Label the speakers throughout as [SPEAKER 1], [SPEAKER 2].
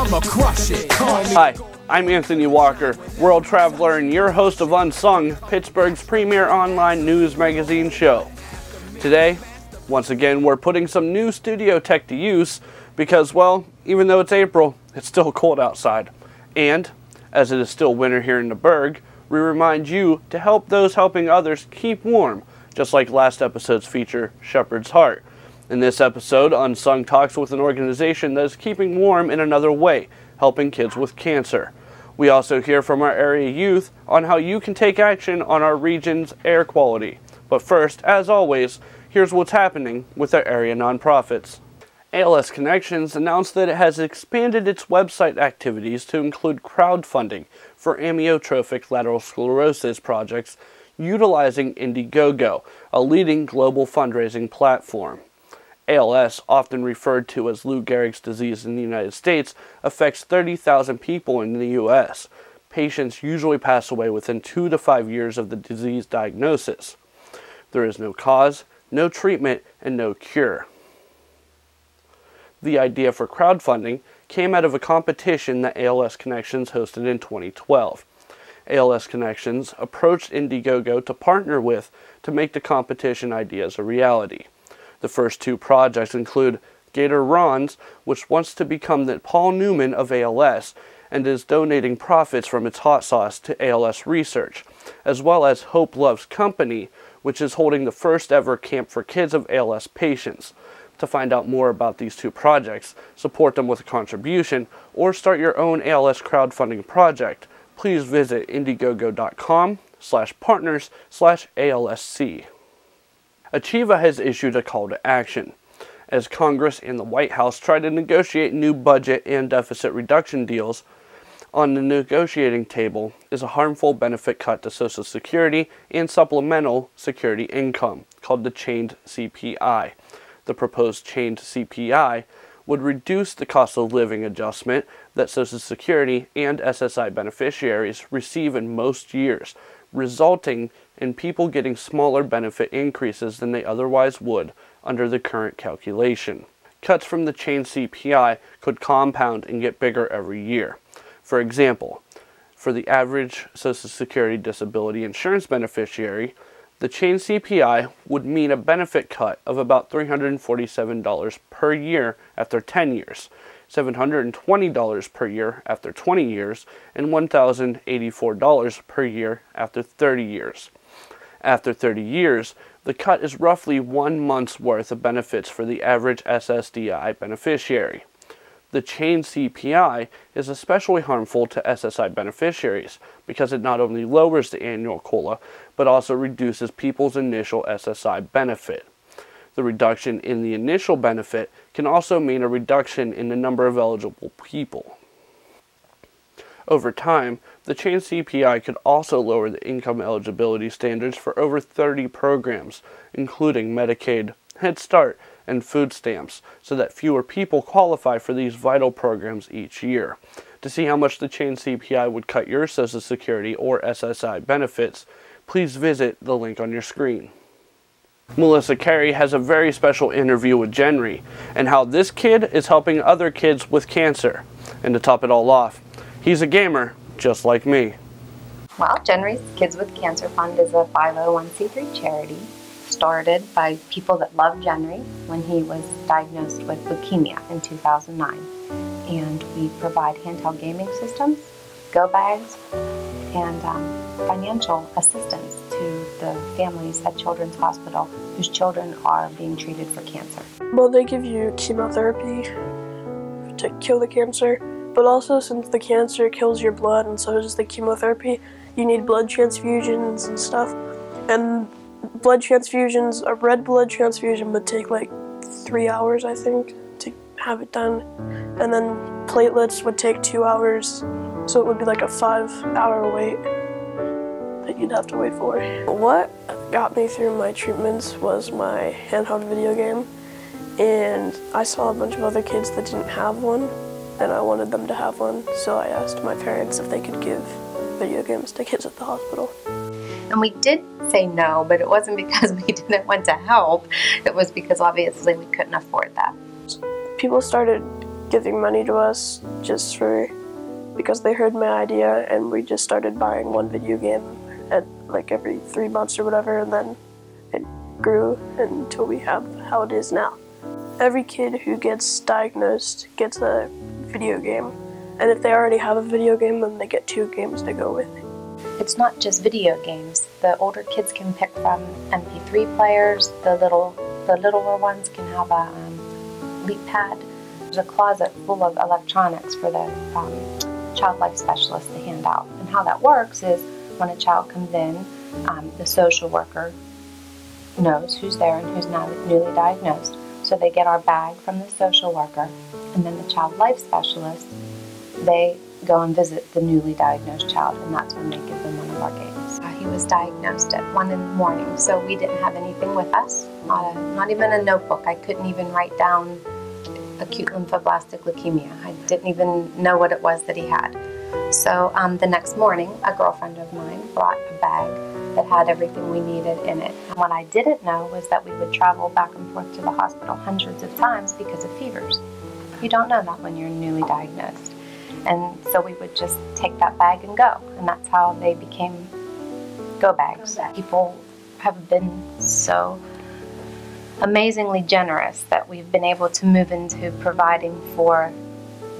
[SPEAKER 1] I'ma crush it. Call me.
[SPEAKER 2] Hi, I'm Anthony Walker, world traveler and your host of Unsung, Pittsburgh's premier online news magazine show. Today, once again, we're putting some new studio tech to use because, well, even though it's April, it's still cold outside. And, as it is still winter here in the Burgh, we remind you to help those helping others keep warm, just like last episode's feature, Shepherd's Heart. In this episode, Unsung talks with an organization that is keeping warm in another way, helping kids with cancer. We also hear from our area youth on how you can take action on our region's air quality. But first, as always, here's what's happening with our area nonprofits. ALS Connections announced that it has expanded its website activities to include crowdfunding for amyotrophic lateral sclerosis projects utilizing Indiegogo, a leading global fundraising platform. ALS, often referred to as Lou Gehrig's disease in the United States, affects 30,000 people in the U.S. Patients usually pass away within 2 to 5 years of the disease diagnosis. There is no cause, no treatment, and no cure. The idea for crowdfunding came out of a competition that ALS Connections hosted in 2012. ALS Connections approached Indiegogo to partner with to make the competition ideas a reality. The first 2 projects include Gator Ron's, which wants to become the Paul Newman of ALS and is donating profits from its hot sauce to ALS research, as well as Hope Loves Company, which is holding the first ever camp for kids of ALS patients. To find out more about these 2 projects, support them with a contribution, or start your own ALS crowdfunding project, please visit indiegogo.com/partners/ALSC. Achieva has issued a call to action. As Congress and the White House try to negotiate new budget and deficit reduction deals, on the negotiating table is a harmful benefit cut to Social Security and supplemental security income, called the Chained CPI. The proposed Chained CPI would reduce the cost of living adjustment that Social Security and SSI beneficiaries receive in most years, resulting in people getting smaller benefit increases than they otherwise would under the current calculation. Cuts from the Chained CPI could compound and get bigger every year. For example, for the average Social Security disability insurance beneficiary, the Chained CPI would mean a benefit cut of about $347 per year after 10 years, $720 per year after 20 years, and $1,084 per year after 30 years. After 30 years, the cut is roughly 1 month's worth of benefits for the average SSDI beneficiary. The Chained CPI is especially harmful to SSI beneficiaries because it not only lowers the annual COLA, but also reduces people's initial SSI benefit. The reduction in the initial benefit can also mean a reduction in the number of eligible people. Over time, the Chained CPI could also lower the income eligibility standards for over 30 programs, including Medicaid, Head Start, and food stamps, so that fewer people qualify for these vital programs each year. To see how much the Chained CPI would cut your Social Security or SSI benefits, please visit the link on your screen. Melissa Carey has a very special interview with Jenry and how this kid is helping other kids with cancer. And to top it all off, he's a gamer just like me.
[SPEAKER 3] Well, Jenry's Kids with Cancer Fund is a 501c3 charity started by people that loved Jenry when he was diagnosed with leukemia in 2009. And we provide handheld gaming systems, go bags, and financial assistance to the families at Children's Hospital whose children are being treated for cancer.
[SPEAKER 4] Well, they give you chemotherapy to kill the cancer, but also since the cancer kills your blood and so does the chemotherapy, you need blood transfusions and stuff. And blood transfusions, a red blood transfusion would take like 3 hours, I think, to have it done. And then platelets would take 2 hours, so it would be like a 5-hour wait that you'd have to wait for. What got me through my treatments was my handheld video game, and I saw a bunch of other kids that didn't have one, and I wanted them to have one, so I asked my parents if they could give video games to kids at the hospital.
[SPEAKER 3] And we did say no, but it wasn't because we didn't want to help. It was because obviously we couldn't afford that.
[SPEAKER 4] People started giving money to us because they heard my idea, and we just started buying one video game at like every 3 months or whatever, and then it grew until we have how it is now. Every kid who gets diagnosed gets a video game, and if they already have a video game, then they get 2 games to go with it.
[SPEAKER 3] It's not just video games. The older kids can pick from MP3 players. The littler ones can have a leap pad. There's a closet full of electronics for the child life specialist to hand out. And how that works is when a child comes in, the social worker knows who's there and who's not newly diagnosed. So they get our bag from the social worker, and then the child life specialist, they go and visit the newly diagnosed child, and that's when they give them one of our games. He was diagnosed at 1 in the morning, so we didn't have anything with us, not even a notebook. I couldn't even write down acute lymphoblastic leukemia. I didn't even know what it was that he had. So the next morning, a girlfriend of mine brought a bag that had everything we needed in it. And what I didn't know was that we would travel back and forth to the hospital hundreds of times because of fevers. You don't know that when you're newly diagnosed. And so we would just take that bag and go. And that's how they became go bags. People have been so amazingly generous that we've been able to move into providing for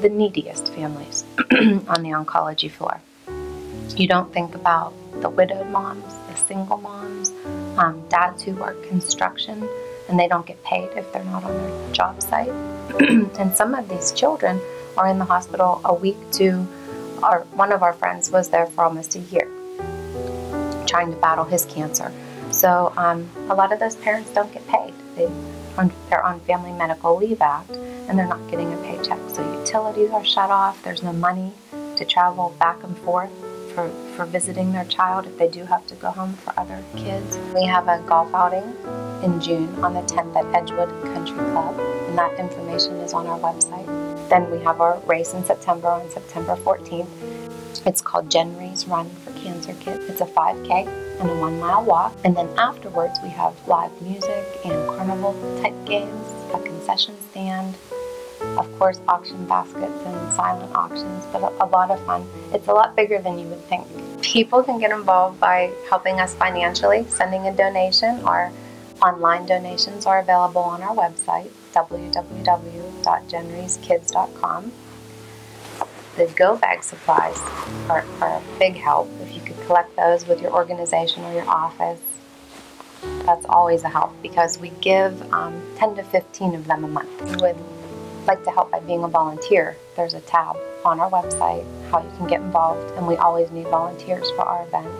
[SPEAKER 3] the neediest families on the oncology floor. You don't think about the widowed moms, the single moms, dads who work construction and they don't get paid if they're not on their job site. And some of these children are in the hospital a week to, one of our friends was there for almost a year trying to battle his cancer. So a lot of those parents don't get paid. They're on Family Medical Leave Act and they're not getting a paycheck. So utilities are shut off. There's no money to travel back and forth for visiting their child if they do have to go home for other kids. We have a golf outing in June on the 10th at Edgewood Country Club, and that information is on our website. Then we have our race in September on September 14th. It's called Genry's Run for Cancer Kids. It's a 5K and a 1-mile walk. And then afterwards we have live music and carnival type games, a concession stand, of course auction baskets and silent auctions, but a lot of fun. It's a lot bigger than you would think. People can get involved by helping us financially, sending a donation, or online donations are available on our website, www.genryskids.com. The go bag supplies are a big help. If you could collect those with your organization or your office, that's always a help because we give 10 to 15 of them a month. If you would like to help by being a volunteer, there's a tab on our website how you can get involved, and we always need volunteers for our events.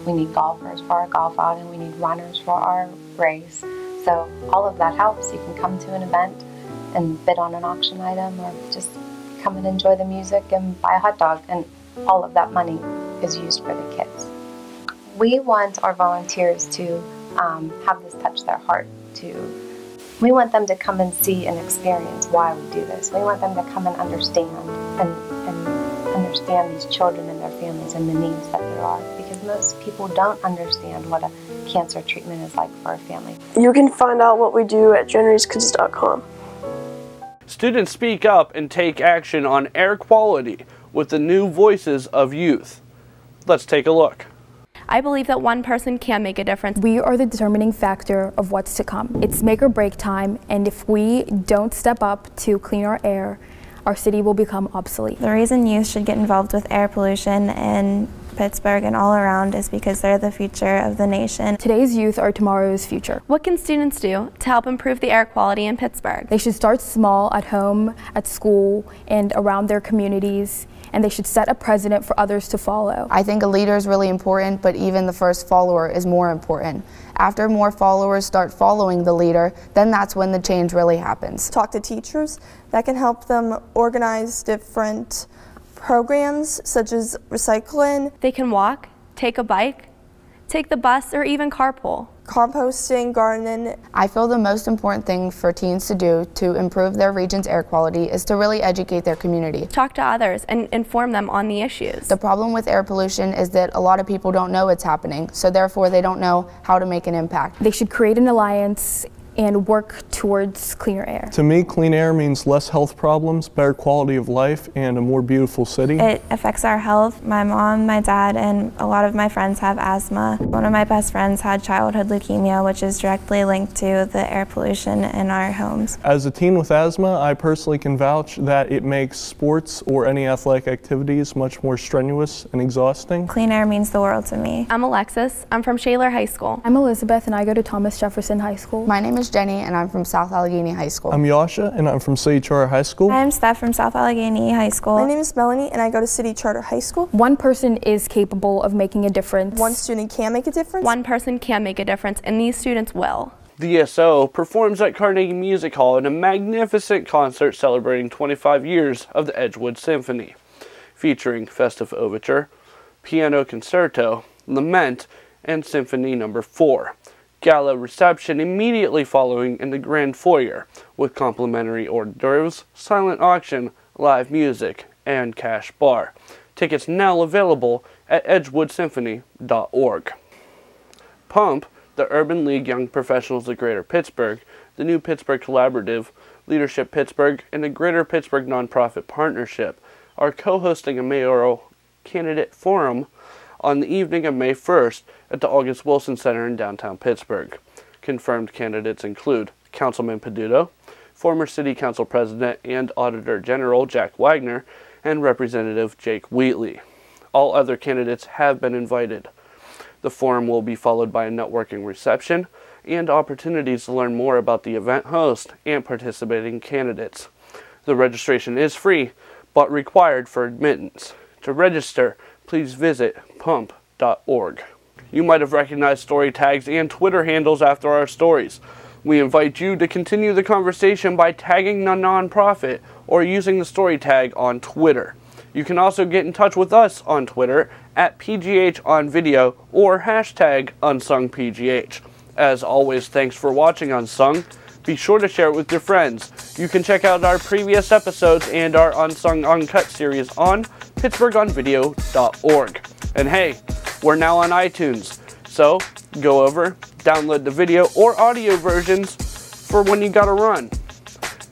[SPEAKER 3] We need golfers for our golf outing, we need runners for our race. So all of that helps. You can come to an event and bid on an auction item, or just come and enjoy the music and buy a hot dog, and all of that money is used for the kids. We want our volunteers to have this touch their heart. We want them to come and see and experience why we do this. We want them to come and understand these children and their families and the needs that there are, because most people don't understand what a cancer treatment is like for a family.
[SPEAKER 4] You can find out what we do at genryskids.com.
[SPEAKER 2] Students speak up and take action on air quality with the new voices of youth. Let's take a look.
[SPEAKER 1] I believe that one person can make a difference.
[SPEAKER 5] We are the determining factor of what's to come. It's make or break time, and if we don't step up to clean our air, our city will become obsolete.
[SPEAKER 6] The reason youth should get involved with air pollution in Pittsburgh and all around is because they're the future of the nation.
[SPEAKER 5] Today's youth are tomorrow's future.
[SPEAKER 1] What can students do to help improve the air quality in Pittsburgh?
[SPEAKER 5] They should start small at home, at school, and around their communities, and they should set a precedent for others to follow.
[SPEAKER 7] I think a leader is really important, but even the first follower is more important. After more followers start following the leader, then that's when the change really happens.
[SPEAKER 8] Talk to teachers. That can help them organize different programs such as recycling.
[SPEAKER 1] They can walk, take a bike, take the bus, or even carpool.
[SPEAKER 8] Composting, gardening.
[SPEAKER 7] I feel the most important thing for teens to do to improve their region's air quality is to really educate their community.
[SPEAKER 1] Talk to others and inform them on the issues.
[SPEAKER 7] The problem with air pollution is that a lot of people don't know it's happening, so therefore they don't know how to make an impact.
[SPEAKER 5] They should create an alliance and work towards cleaner air.
[SPEAKER 9] To me, clean air means less health problems, better quality of life, and a more beautiful city.
[SPEAKER 6] It affects our health. My mom, my dad, and a lot of my friends have asthma. One of my best friends had childhood leukemia, which is directly linked to the air pollution in our homes.
[SPEAKER 9] As a teen with asthma, I personally can vouch that it makes sports or any athletic activities much more strenuous and exhausting.
[SPEAKER 6] Clean air means the world to me.
[SPEAKER 1] I'm Alexis. I'm from Shaler High School.
[SPEAKER 5] I'm Elizabeth and I go to Thomas Jefferson High School.
[SPEAKER 7] My name is Jenny and I'm from South Allegheny High School.
[SPEAKER 9] I'm Yasha and I'm from City Charter High School.
[SPEAKER 6] I'm Steph from South Allegheny High School.
[SPEAKER 8] My name is Melanie and I go to City Charter High School.
[SPEAKER 5] One person is capable of making a difference.
[SPEAKER 8] One student can make a difference.
[SPEAKER 1] One person can make a difference, and these students will.
[SPEAKER 2] The ESO performs at Carnegie Music Hall in a magnificent concert celebrating 25 years of the Edgewood Symphony, featuring Festive Overture, Piano Concerto, Lament, and Symphony No. 4. Gala reception immediately following in the Grand Foyer, with complimentary hors d'oeuvres, silent auction, live music, and cash bar. Tickets now available at edgewoodsymphony.org. Pump, the Urban League Young Professionals of Greater Pittsburgh, the New Pittsburgh Collaborative, Leadership Pittsburgh, and the Greater Pittsburgh Nonprofit Partnership are co-hosting a mayoral candidate forum on the evening of May 1st at the August Wilson Center in downtown Pittsburgh. Confirmed candidates include Councilman Peduto, former City Council President and Auditor General Jack Wagner, and Representative Jake Wheatley. All other candidates have been invited. The forum will be followed by a networking reception and opportunities to learn more about the event host and participating candidates. The registration is free, but required for admittance. To register, please visit pump.org. You might have recognized story tags and Twitter handles after our stories. We invite you to continue the conversation by tagging the nonprofit or using the story tag on Twitter. You can also get in touch with us on Twitter at PGHOnVideo or hashtag UnsungPGH. As always, thanks for watching Unsung. Be sure to share it with your friends. You can check out our previous episodes and our Unsung Uncut series on PittsburghOnVideo.org. And hey, we're now on iTunes, so go over, download the video or audio versions for when you gotta run.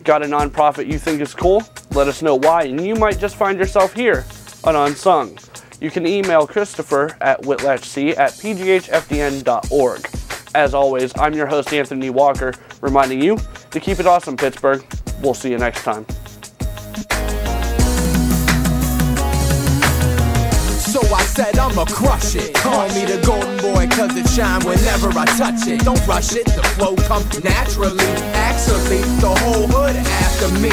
[SPEAKER 2] Got a nonprofit you think is cool? Let us know why, and you might just find yourself here on Unsung. You can email Christopher at whitlatchc@pghfdn.org. As always, I'm your host, Anthony Walker, reminding you to keep it awesome, Pittsburgh. We'll see you next time.
[SPEAKER 10] So I said I'ma crush it. Call me the golden boy cause it shine whenever I touch it. Don't rush it, the flow comes naturally. Actually, the whole hood after me.